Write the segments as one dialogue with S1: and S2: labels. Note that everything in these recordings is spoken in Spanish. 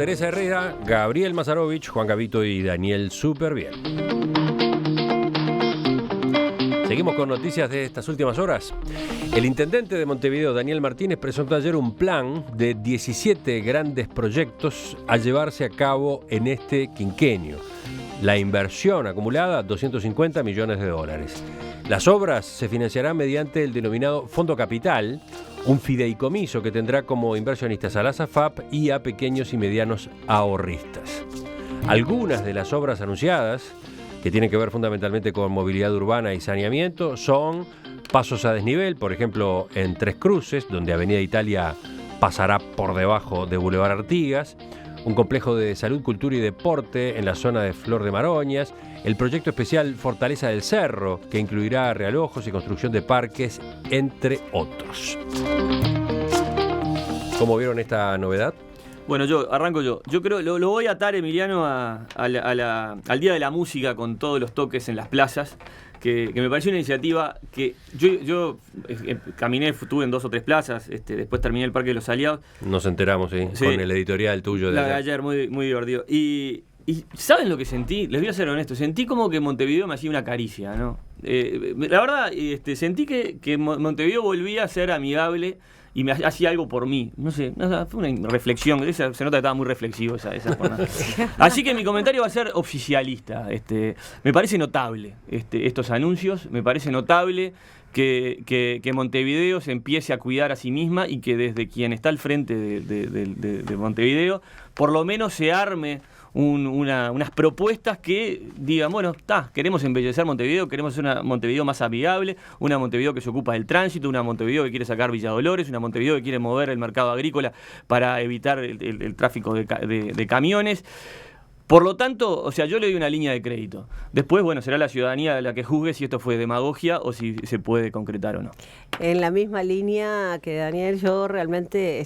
S1: Teresa Herrera, Gabriel Mazarovich, Juan Gavito y Daniel Superbiel. Seguimos con noticias de estas últimas horas. El intendente de Montevideo, Daniel Martínez, presentó ayer un plan de 17 grandes proyectos a llevarse a cabo en este quinquenio. La inversión acumulada, $250 millones. Las obras se financiarán mediante el denominado Fondo Capital, un fideicomiso que tendrá como inversionistas a las AFAP y a pequeños y medianos ahorristas. Algunas de las obras anunciadas, que tienen que ver fundamentalmente con movilidad urbana y saneamiento, son pasos a desnivel, por ejemplo, en Tres Cruces, donde Avenida Italia pasará por debajo de Boulevard Artigas, un complejo de salud, cultura y deporte en la zona de Flor de Maroñas, el proyecto especial Fortaleza del Cerro, que incluirá realojos y construcción de parques, entre otros. ¿Cómo vieron esta novedad?
S2: Bueno, arranco yo. Yo creo, lo voy a atar, Emiliano, al Día de la Música con todos los toques en las plazas, que me pareció una iniciativa que yo caminé, estuve en 2 o 3 plazas, después terminé el Parque de los Aliados.
S1: Nos enteramos, sí, con el editorial tuyo de
S2: ayer, muy, muy divertido. Y ¿saben lo que sentí? Les voy a ser honesto, sentí como que Montevideo me hacía una caricia, ¿no? La verdad, sentí que Montevideo volvía a ser amigable y me hacía algo por mí. No sé, fue una reflexión. Se nota que estaba muy reflexivo esa jornada. Así que mi comentario va a ser oficialista. Me parece notable estos anuncios, me parece notable que Montevideo se empiece a cuidar a sí misma y que desde quien está al frente de Montevideo, por lo menos se arme unas propuestas que digan, bueno, queremos embellecer Montevideo, queremos ser una Montevideo más amigable, una Montevideo que se ocupa del tránsito, una Montevideo que quiere sacar Villa Dolores, una Montevideo que quiere mover el mercado agrícola para evitar el tráfico de camiones. Por lo tanto, o sea, yo le doy una línea de crédito. Después, bueno, será la ciudadanía la que juzgue si esto fue demagogia o si se puede concretar o no.
S3: En la misma línea que Daniel, yo realmente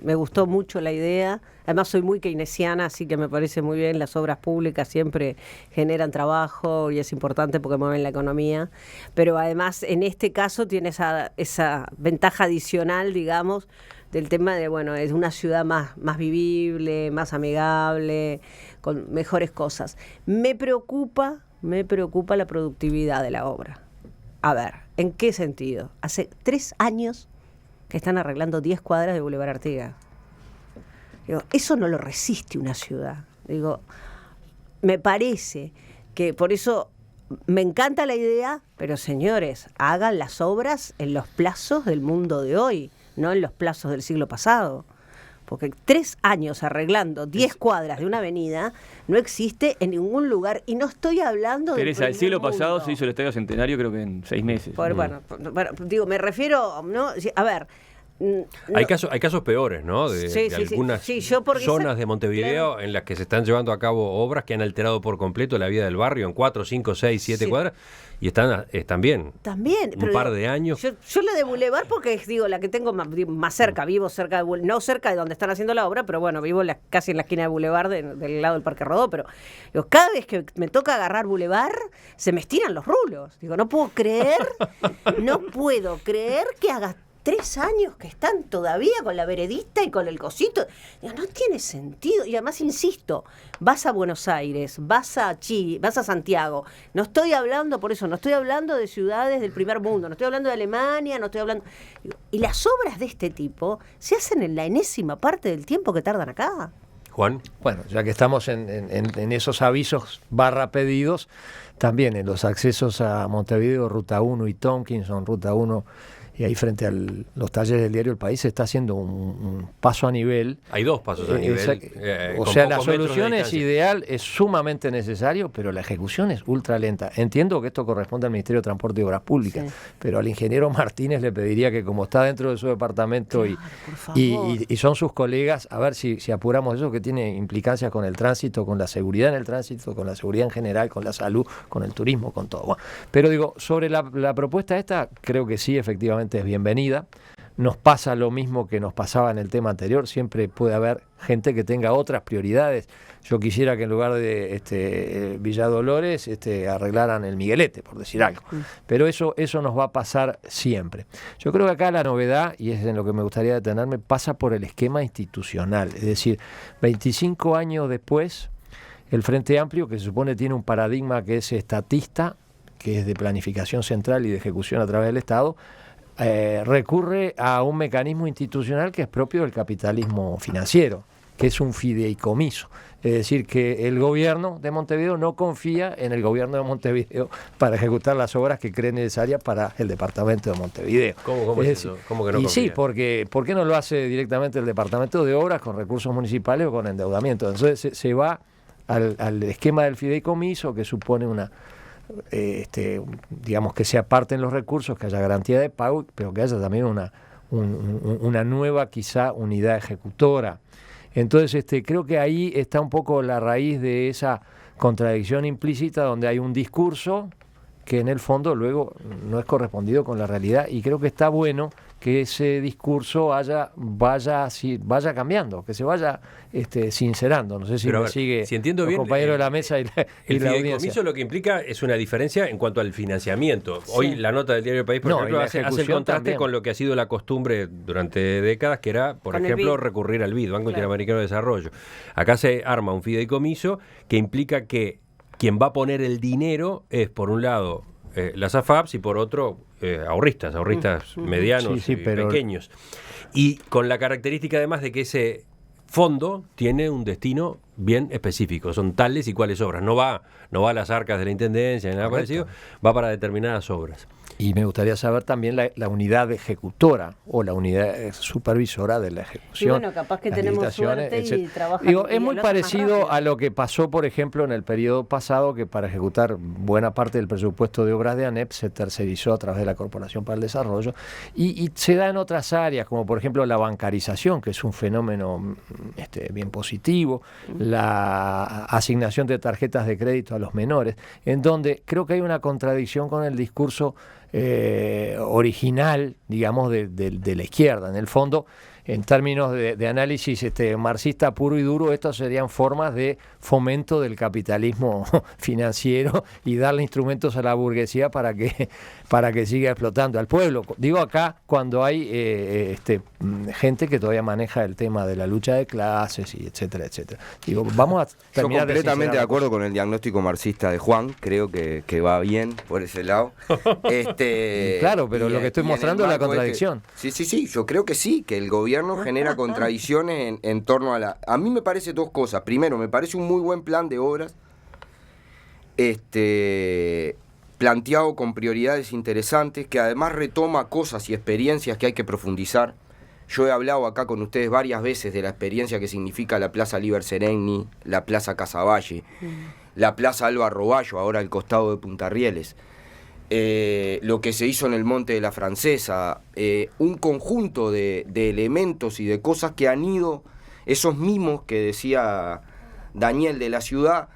S3: me gustó mucho la idea. Además soy muy keynesiana, así que me parece muy bien. Las obras públicas siempre generan trabajo y es importante porque mueven la economía. Pero además, en este caso, tiene esa ventaja adicional, digamos, del tema de, bueno, es una ciudad más vivible, más amigable, con mejores cosas. Me preocupa la productividad de la obra. A ver, ¿en qué sentido? Hace 3 años que están arreglando 10 cuadras de Boulevard Artigas. Digo, eso no lo resiste una ciudad. Digo, me parece que por eso me encanta la idea, pero señores, hagan las obras en los plazos del mundo de hoy, no en los plazos del siglo pasado. Porque 3 años arreglando 10 cuadras de una avenida no existe en ningún lugar. Y no estoy hablando de.
S2: Teresa, el siglo pasado se hizo el Estadio Centenario, creo que en 6 meses.
S3: Bueno, digo, me refiero, ¿no? A ver.
S1: Hay casos peores, ¿no? De algunas zonas de Montevideo, claro, en las que se están llevando a cabo obras que han alterado por completo la vida del barrio en 4, 5, 6, 7 cuadras. Y están bien.
S3: También.
S1: Un par de años.
S3: Yo la de Boulevard porque es, la que tengo más cerca. Vivo cerca de no cerca de donde están haciendo la obra, pero bueno, vivo casi en la esquina de Boulevard, del lado del Parque Rodó. Pero cada vez que me toca agarrar Boulevard, se me estiran los rulos. Digo, no puedo creer que hagas 3 años que están todavía con la veredista y con el cosito. Digo, no tiene sentido. Y además, insisto, vas a Buenos Aires, vas a Santiago. No estoy hablando de ciudades del primer mundo, no estoy hablando de Alemania, no estoy hablando. Y las obras de este tipo se hacen en la enésima parte del tiempo que tardan acá.
S1: Juan.
S4: Bueno, ya que estamos en esos avisos /pedidos, también en los accesos a Montevideo, Ruta 1 y Tompkinson, Ruta 1, y ahí frente a los talleres del diario El País se está haciendo un paso a nivel.
S1: Hay 2 pasos a nivel.
S4: O sea, la solución es ideal, es sumamente necesario, pero la ejecución es ultra lenta. Entiendo que esto corresponde al Ministerio de Transporte y Obras Públicas, sí, pero al ingeniero Martínez le pediría que, como está dentro de su departamento, claro, y son sus colegas, a ver si apuramos eso, que tiene implicancias con el tránsito, con la seguridad en el tránsito, con la seguridad en general, con la salud, con el turismo, con todo. Bueno, pero digo, sobre la propuesta esta, creo que sí, efectivamente es bienvenida. nos pasa lo mismo que nos pasaba en el tema anterior, siempre puede haber gente que tenga otras prioridades. Yo quisiera que en lugar de Villa Dolores arreglaran el Miguelete, por decir algo. Pero eso nos va a pasar siempre. Yo creo que acá la novedad, y es en lo que me gustaría detenerme, pasa por el esquema institucional. Es decir, 25 años después, el Frente Amplio, que se supone tiene un paradigma que es estatista, que es de planificación central y de ejecución a través del Estado, recurre a un mecanismo institucional que es propio del capitalismo financiero, que es un fideicomiso. Es decir, que el gobierno de Montevideo no confía en el gobierno de Montevideo para ejecutar las obras que cree necesarias para el departamento de Montevideo.
S1: ¿Cómo es eso? ¿Cómo que no confía?
S4: Sí, porque ¿por qué no lo hace directamente el departamento de obras con recursos municipales o con endeudamiento? Entonces se va al esquema del fideicomiso, que supone digamos que se aparten los recursos, que haya garantía de pago, pero que haya también una nueva quizá unidad ejecutora. Entonces creo que ahí está un poco la raíz de esa contradicción implícita, donde hay un discurso que en el fondo luego no es correspondido con la realidad, y creo que está bueno que ese discurso vaya cambiando, que se vaya sincerando. No sé si sigue
S1: si entiendo bien,
S4: compañero de la mesa y la audiencia.
S1: Lo que implica es una diferencia en cuanto al financiamiento. Hoy la nota del diario El País, por ejemplo, hace el contraste también con lo que ha sido la costumbre durante décadas, que era, por ejemplo, recurrir al BID, Banco Interamericano de Desarrollo. Acá se arma un fideicomiso que implica que quien va a poner el dinero es, por un lado, las AFAPs, y por otro, ahorristas medianos y pequeños. Y con la característica además de que ese fondo tiene un destino bien específico, son tales y cuales obras. No va a las arcas de la Intendencia ni nada parecido, va para determinadas obras.
S4: Y me gustaría saber también la unidad ejecutora o la unidad supervisora de la ejecución.
S3: Y bueno, capaz que tenemos suerte y trabajan.
S4: Es muy parecido a lo que pasó, por ejemplo, en el periodo pasado, que para ejecutar buena parte del presupuesto de obras de ANEP se tercerizó a través de la Corporación para el Desarrollo, y se da en otras áreas, como por ejemplo la bancarización, que es un fenómeno bien positivo, la asignación de tarjetas de crédito a los menores, en donde creo que hay una contradicción con el discurso original, digamos, de la izquierda. En el fondo, en términos de análisis marxista puro y duro, estas serían formas de fomento del capitalismo financiero y darle instrumentos a la burguesía para que siga explotando al pueblo. Digo acá cuando hay gente que todavía maneja el tema de la lucha de clases y etcétera, etcétera. Digo, vamos a terminar.
S5: Yo completamente de acuerdo con el diagnóstico marxista de Juan, creo que va bien por ese lado.
S4: Claro, pero lo que estoy mostrando es la contradicción.
S5: Sí, yo creo que sí, que el gobierno genera contradicciones en torno a A mí me parece dos cosas. Primero, me parece un muy buen plan de obras, planteado con prioridades interesantes, que además retoma cosas y experiencias que hay que profundizar. Yo he hablado acá con ustedes varias veces de la experiencia que significa la Plaza Líber Seregni, la Plaza Casaballe, la Plaza Alba Roballo, ahora al costado de Punta Rieles. Lo que se hizo en el Monte de la Francesa, un conjunto de elementos y de cosas que han ido, esos mimos que decía Daniel de la ciudad,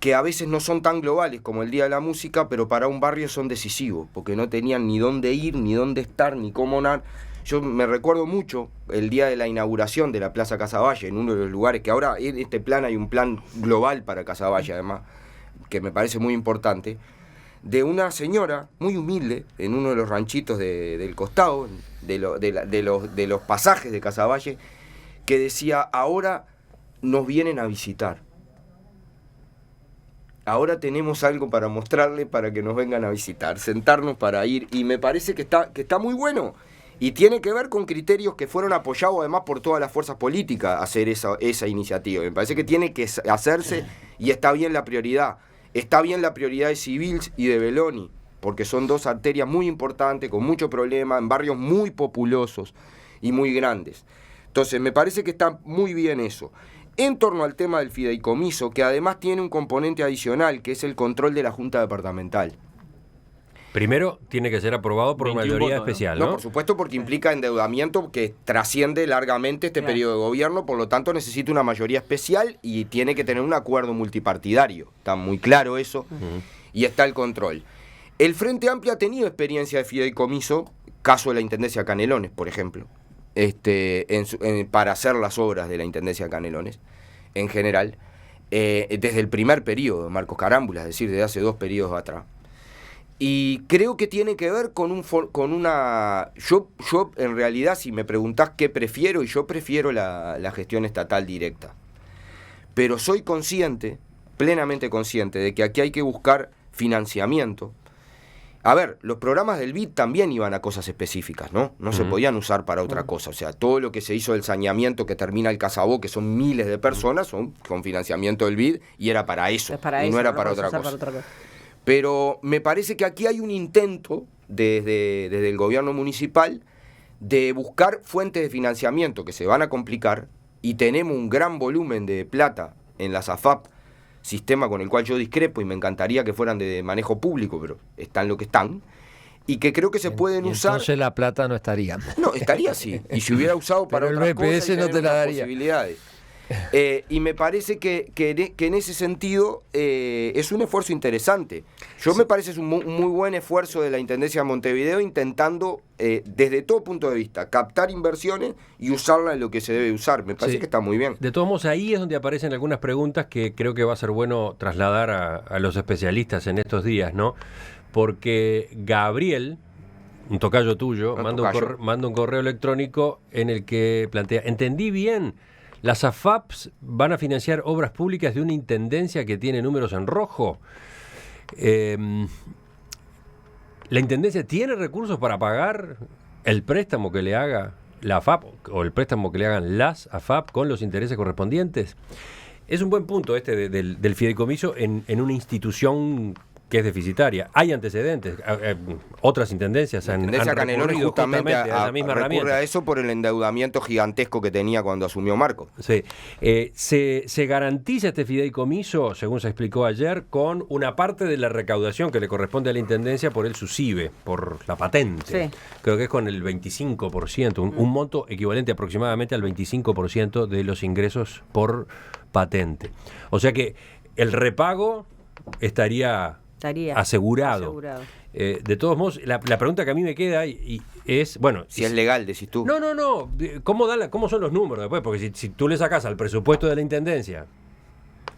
S5: que a veces no son tan globales como el Día de la Música, pero para un barrio son decisivos, porque no tenían ni dónde ir, ni dónde estar, ni cómo nada. Yo me recuerdo mucho el día de la inauguración de la Plaza Casaballe, en uno de los lugares que ahora en este plan hay un plan global para Casaballe, además, que me parece muy importante, de una señora muy humilde en uno de los ranchitos del costado, de los pasajes de Casaballe, que decía: ahora nos vienen a visitar. Ahora tenemos algo para mostrarle para que nos vengan a visitar, sentarnos para ir, y me parece que está muy bueno. Y tiene que ver con criterios que fueron apoyados además por todas las fuerzas políticas hacer esa iniciativa. Me parece que tiene que hacerse, y está bien la prioridad. Está bien la prioridad de Civils y de Beloni, porque son dos arterias muy importantes, con mucho problema, en barrios muy populosos y muy grandes. Entonces, me parece que está muy bien eso. En torno al tema del fideicomiso, que además tiene un componente adicional, que es el control de la Junta Departamental.
S1: Primero, tiene que ser aprobado por mayoría especial, ¿no?
S5: No, por supuesto, porque implica endeudamiento que trasciende largamente este periodo de gobierno, por lo tanto necesita una mayoría especial y tiene que tener un acuerdo multipartidario. Está muy claro eso, y está el control. El Frente Amplio ha tenido experiencia de fideicomiso, caso de la Intendencia Canelones, por ejemplo, para hacer las obras de la Intendencia Canelones, en general, desde el primer periodo de Marcos Carámbula, es decir, desde hace 2 periodos atrás. Y creo que tiene que ver con una... Yo en realidad, si me preguntás qué prefiero, y yo prefiero la gestión estatal directa. Pero soy consciente, plenamente consciente, de que aquí hay que buscar financiamiento. A ver, los programas del BID también iban a cosas específicas, ¿no? No se podían usar para otra cosa. O sea, todo lo que se hizo del saneamiento que termina el Casabó, que son miles de personas, son con financiamiento del BID, y era para eso, no era para otra cosa. Pero me parece que aquí hay un intento desde el gobierno municipal de buscar fuentes de financiamiento que se van a complicar, y tenemos un gran volumen de plata en las AFAP, sistema con el cual yo discrepo y me encantaría que fueran de manejo público, pero están lo que están, y que creo que se pueden usar.
S4: Entonces la plata no estaría.
S5: No, estaría sí, y si hubiera usado para
S4: pero
S5: otras
S4: el BPS
S5: cosas
S4: no te la daría.
S5: Posibilidades. Y me parece que en ese sentido es un esfuerzo interesante. Me parece es un muy buen esfuerzo de la Intendencia de Montevideo, intentando desde todo punto de vista captar inversiones y usarlas en lo que se debe usar. Me parece que está muy bien.
S1: De todos modos, ahí es donde aparecen algunas preguntas que creo que va a ser bueno trasladar a los especialistas en estos días, ¿no? Porque Gabriel, un tocayo tuyo, manda un correo electrónico en el que plantea: entendí bien, las AFAPs van a financiar obras públicas de una intendencia que tiene números en rojo. ¿La intendencia tiene recursos para pagar el préstamo que le haga la AFAP o el préstamo que le hagan las AFAP con los intereses correspondientes? Es un buen punto del fideicomiso en una institución que es deficitaria. Hay antecedentes, otras intendencias han
S5: Canelones justamente
S1: a esa misma herramienta.
S5: Recurre a eso por el endeudamiento gigantesco que tenía cuando asumió Marcos.
S1: Sí. Se garantiza este fideicomiso, según se explicó ayer, con una parte de la recaudación que le corresponde a la Intendencia por el SUSIBE, por la patente. Sí. Creo que es con el 25%, un monto equivalente aproximadamente al 25% de los ingresos por patente. O sea que el repago estaría asegurado. De todos modos, la pregunta que a mí me queda es, bueno...
S5: Si es legal, decís tú.
S1: No. ¿Cómo son los números después? Porque si tú le sacas al presupuesto de la Intendencia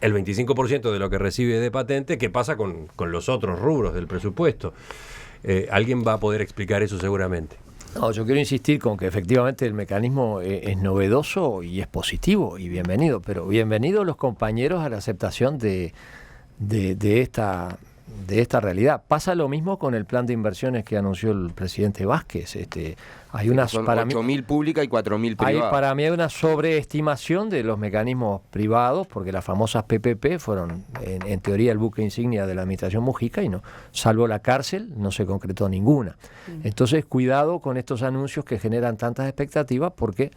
S1: el 25% de lo que recibe de patente, ¿qué pasa con los otros rubros del presupuesto? Alguien va a poder explicar eso seguramente.
S4: No, yo quiero insistir con que efectivamente el mecanismo es novedoso y es positivo y bienvenido, pero bienvenidos los compañeros a la aceptación de esta realidad. Pasa lo mismo con el plan de inversiones que anunció el presidente Vázquez. Hay unas,
S5: son
S4: para
S5: 8.000 públicas y 4.000 privadas.
S4: Para mí hay una sobreestimación de los mecanismos privados, porque las famosas PPP fueron en teoría el buque insignia de la administración Mujica y no, salvo la cárcel, no se concretó ninguna. Entonces, cuidado con estos anuncios que generan tantas expectativas, porque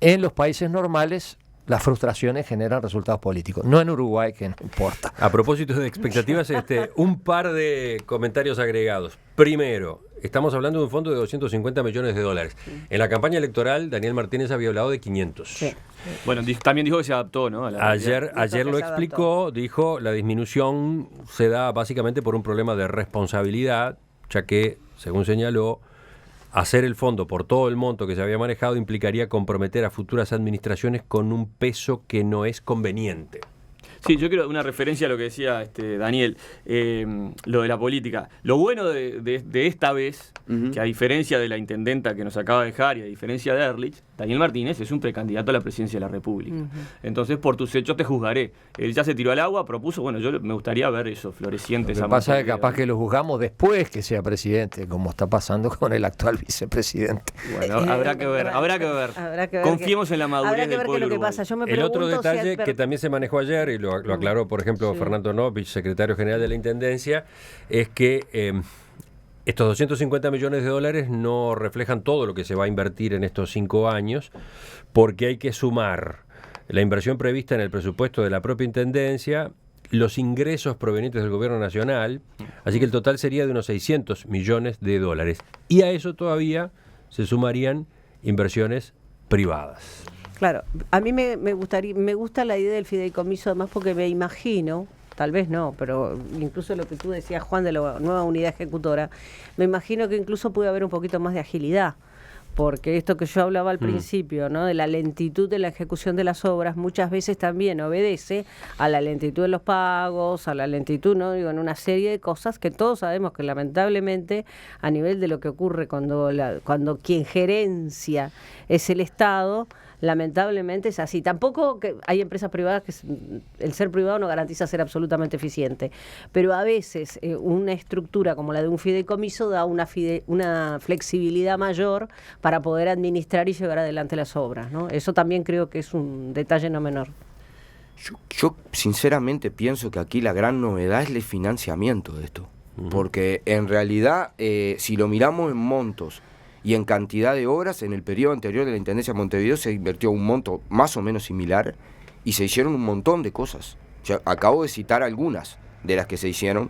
S4: en los países normales las frustraciones generan resultados políticos. No en Uruguay, que no importa.
S1: A propósito de expectativas, un par de comentarios agregados. Primero, estamos hablando de un fondo de 250 millones de dólares. En la campaña electoral, Daniel Martínez había hablado de 500. Sí.
S2: Bueno, también dijo que se adaptó, ¿no?
S1: Ayer lo explicó, dijo, la disminución se da básicamente por un problema de responsabilidad, ya que, según señaló, hacer el fondo por todo el monto que se había manejado implicaría comprometer a futuras administraciones con un peso que no es conveniente.
S2: Sí, yo quiero una referencia a lo que decía Daniel, lo de la política. Lo bueno de esta vez, que a diferencia de la intendenta que nos acaba de dejar y a diferencia de Ehrlich, Daniel Martínez es un precandidato a la presidencia de la República. Entonces, por tus hechos te juzgaré. Él ya se tiró al agua, propuso, bueno, yo me gustaría ver eso, floreciente.
S4: Lo que pasa es que capaz que lo juzgamos después que sea presidente, como está pasando con el actual vicepresidente.
S2: Bueno, habrá que ver. Confiemos en la madurez del pueblo uruguayo.
S1: El otro detalle que también se manejó ayer, y lo aclaró, por ejemplo, Fernando Novich, secretario general de la Intendencia, es que estos 250 millones de dólares no reflejan todo lo que se va a invertir en estos 5 años, porque hay que sumar la inversión prevista en el presupuesto de la propia Intendencia, los ingresos provenientes del gobierno nacional, así que el total sería de unos 600 millones de dólares. Y a eso todavía se sumarían inversiones privadas.
S3: Claro, a mí me gusta la idea del fideicomiso, además porque me imagino tal vez no, pero incluso lo que tú decías, Juan, de la nueva unidad ejecutora, me imagino que incluso puede haber un poquito más de agilidad, porque esto que yo hablaba al principio, ¿no?, de la lentitud de la ejecución de las obras, muchas veces también obedece a la lentitud de los pagos, a la lentitud, ¿no?, digo, en una serie de cosas que todos sabemos que lamentablemente a nivel de lo que ocurre cuando quien gerencia es el Estado, lamentablemente es así. Tampoco que hay empresas privadas que el ser privado no garantiza ser absolutamente eficiente, pero a veces una estructura como la de un fideicomiso da una flexibilidad mayor para poder administrar y llevar adelante las obras, ¿no? Eso también creo que es un detalle no menor.
S5: Yo sinceramente pienso que aquí la gran novedad es el financiamiento de esto, porque en realidad si lo miramos en montos y en cantidad de obras, en el periodo anterior de la Intendencia de Montevideo se invirtió un monto más o menos similar y se hicieron un montón de cosas. Yo acabo de citar algunas de las que se hicieron,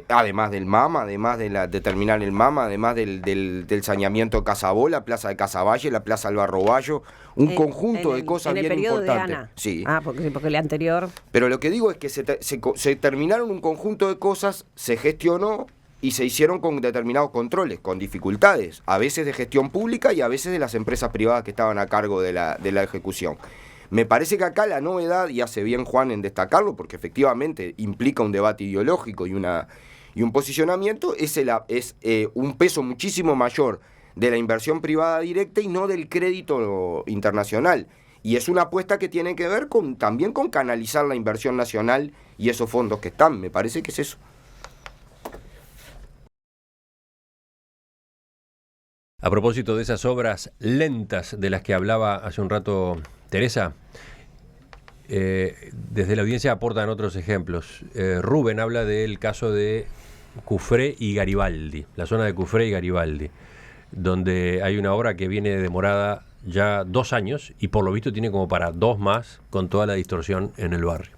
S5: además del MAMA, además de terminar el MAMA, además del saneamiento de Casabola, la plaza de Casavalle, la plaza Alvaro Bayo, un conjunto de cosas bien importantes.
S3: De Ana.
S5: Sí.
S3: Porque el anterior...
S5: Pero lo que digo es que se terminaron un conjunto de cosas, se gestionó y se hicieron con determinados controles, con dificultades, a veces de gestión pública y a veces de las empresas privadas que estaban a cargo de la ejecución. Me parece que acá la novedad, y hace bien Juan en destacarlo, porque efectivamente implica un debate ideológico y un posicionamiento, es un peso muchísimo mayor de la inversión privada directa y no del crédito internacional. Y es una apuesta que tiene que ver también con canalizar la inversión nacional y esos fondos que están. Me parece que es eso.
S1: A propósito de esas obras lentas de las que hablaba hace un rato Teresa, desde la audiencia aportan otros ejemplos. Rubén habla del caso de Cufré y Garibaldi, la zona de Cufré y Garibaldi, donde hay una obra que viene demorada ya 2 años y por lo visto tiene como para 2 más con toda la distorsión en el barrio.